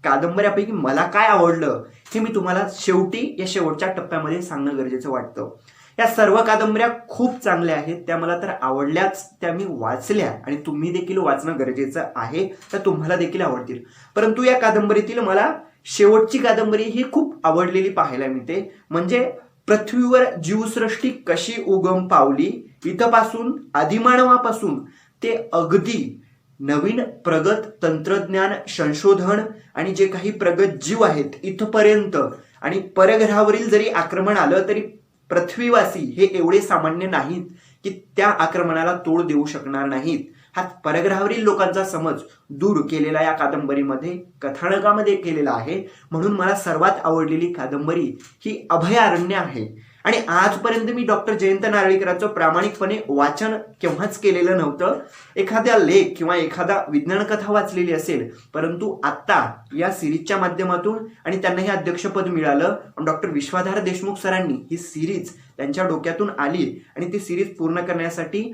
कादंबऱ्यापैकी मला काय आवडलं हे मी तुम्हाला शेवटी, या शेवटच्या टप्प्यामध्ये सांगणं गरजेचं वाटतं. या सर्व कादंबऱ्या खूप चांगल्या आहेत, त्या मला तर आवडल्याच, त्या मी वाचल्या आणि तुम्ही देखील वाचणं गरजेचं आहे, तर तुम्हाला देखील आवडतील. परंतु या कादंबरीतील मला शेवटची कादंबरी ही खूप आवडलेली पाहायला मिळते. म्हणजे पृथ्वीवर जीवसृष्टी कशी उगम पावली, इथपासून आदिमानवापासून ते अगदी नवीन प्रगत तंत्रज्ञान, संशोधन आणि जे काही प्रगत जीव आहेत इथपर्यंत, आणि परग्रहावरील जरी आक्रमण आलं तरी पृथ्वीवासी हे एवढे सामान्य नाहीत की त्या आक्रमणाला तोड देऊ शकणार नाहीत. हा परग्रहावरील लोकांचा समज दूर केलेला या कादंबरीमध्ये, कथानकामध्ये केलेला आहे. म्हणून मला सर्वात आवडलेली कादंबरी ही अभयारण्य आहे. आणि आजपर्यंत मी डॉक्टर जयंत नारळीकरांचं प्रामाणिकपणे वाचन केव्हाच केलेलं नव्हतं. एखाद्या लेख किंवा एखादा विज्ञान कथा वाचलेली असेल, परंतु आत्ता या सिरीजच्या माध्यमातून, आणि त्यांना हे अध्यक्षपद मिळालं, डॉक्टर विश्वाधार देशमुख सरांनी ही सिरीज त्यांच्या डोक्यातून आली आणि ती सिरीज पूर्ण करण्यासाठी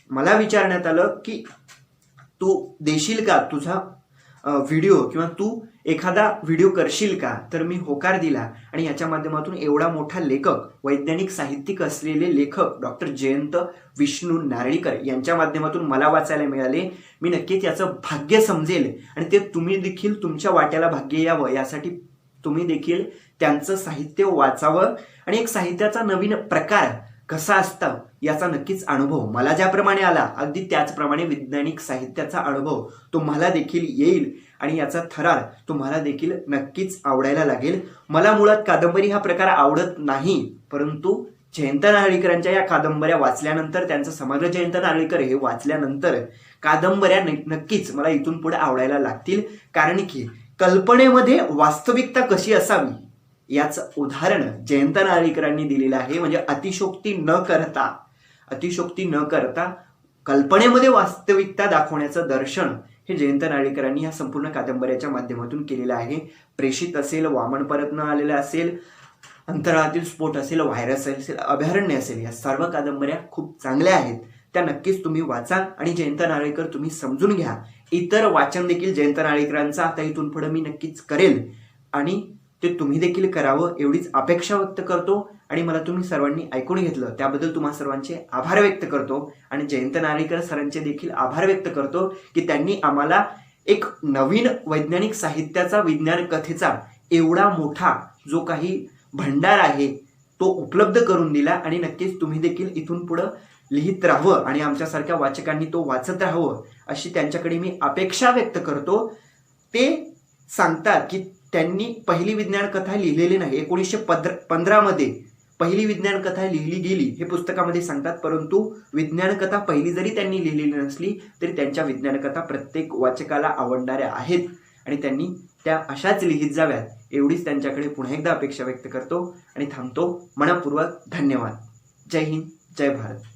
मला विचारण्यात आलं की तू देशील का तुझा व्हिडिओ, किंवा तू एखादा व्हिडिओ करशील का. तर मी होकार दिला आणि याच्या माध्यमातून एवढा मोठा लेखक, वैज्ञानिक साहित्यिक असलेले लेखक डॉक्टर जयंत विष्णू नारळीकर यांच्या माध्यमातून मला वाचायला मिळाले. मी नक्कीच याचं भाग्य समजेल आणि ते तुम्ही देखील तुमच्या वाट्याला भाग्य यावं यासाठी तुम्ही देखील त्यांचं साहित्य वाचावं आणि एक साहित्याचा नवीन प्रकार कसा असतं याचा नक्कीच अनुभव मला ज्याप्रमाणे आला, अगदी त्याचप्रमाणे वैज्ञानिक साहित्याचा अनुभव तुम्हाला देखील येईल आणि याचा थरार तुम्हाला देखील नक्कीच आवडायला लागेल. मला मुळात कादंबरी हा प्रकार आवडत नाही, परंतु जयंत नारळीकरांच्या या कादंबऱ्या वाचल्यानंतर, त्यांचं समग्र जयंत नारळीकर हे वाचल्यानंतर कादंबऱ्या नक्कीच मला इथून पुढे आवडायला लागतील. कारण की कल्पनेमध्ये वास्तविकता कशी असावी याचं उदाहरण जयंत नारळीकरांनी दिलेलं आहे. म्हणजे अतिशोक्ती न करता कल्पनेमध्ये वास्तविकता दाखवण्याचं दर्शन हे जयंत नारळीकरांनी या संपूर्ण कादंबऱ्याच्या माध्यमातून केलेलं आहे. प्रेषित असेल, वामन परतनं आलेलं असेल, अंतराळातील स्फोट असेल, व्हायरस असेल, अभयारण्य असेल, या सर्व कादंबऱ्या खूप चांगल्या आहेत. त्या नक्कीच तुम्ही वाचा आणि जयंत नारळीकर तुम्ही समजून घ्या. इतर वाचन देखील जयंत नारळीकरांचा आता इथून पुढे मी नक्कीच करेल आणि ते तुम्ही देखील करावं एवढीच अपेक्षा व्यक्त करतो. आणि मला तुम्ही सर्वांनी ऐकून घेतलं त्याबद्दल तुम्हा सर्वांचे आभार व्यक्त करतो. आणि जयंत नारळीकर सरांचे देखील आभार व्यक्त करतो की त्यांनी आम्हाला एक नवीन वैज्ञानिक साहित्याचा, विज्ञान कथेचा एवढा मोठा जो काही भंडार आहे तो उपलब्ध करून दिला. आणि नक्कीच तुम्ही देखील इथून पुढं लिहित राहावं आणि आमच्यासारख्या वाचकांनी तो वाचत राहावं अशी त्यांच्याकडे मी अपेक्षा व्यक्त करतो. ते सांगतात की त्यांनी पहिली विज्ञान कथा लिहिलेली नाही, 1915 मध्ये पहिली विज्ञान कथा लिहिली गेली हे पुस्तकामध्ये सांगतात. परंतु विज्ञान कथा पहिली जरी त्यांनी लिहिलेली नसली तरी त्यांच्या विज्ञान कथा प्रत्येक वाचकाला आवडणाऱ्या आहेत आणि त्यांनी त्या अशाच लिहित जाव्यात एवढीच त्यांच्याकडे पुन्हा एकदा अपेक्षा व्यक्त करतो आणि थांबतो. मनपूर्वक धन्यवाद. जय हिंद, जय भारत.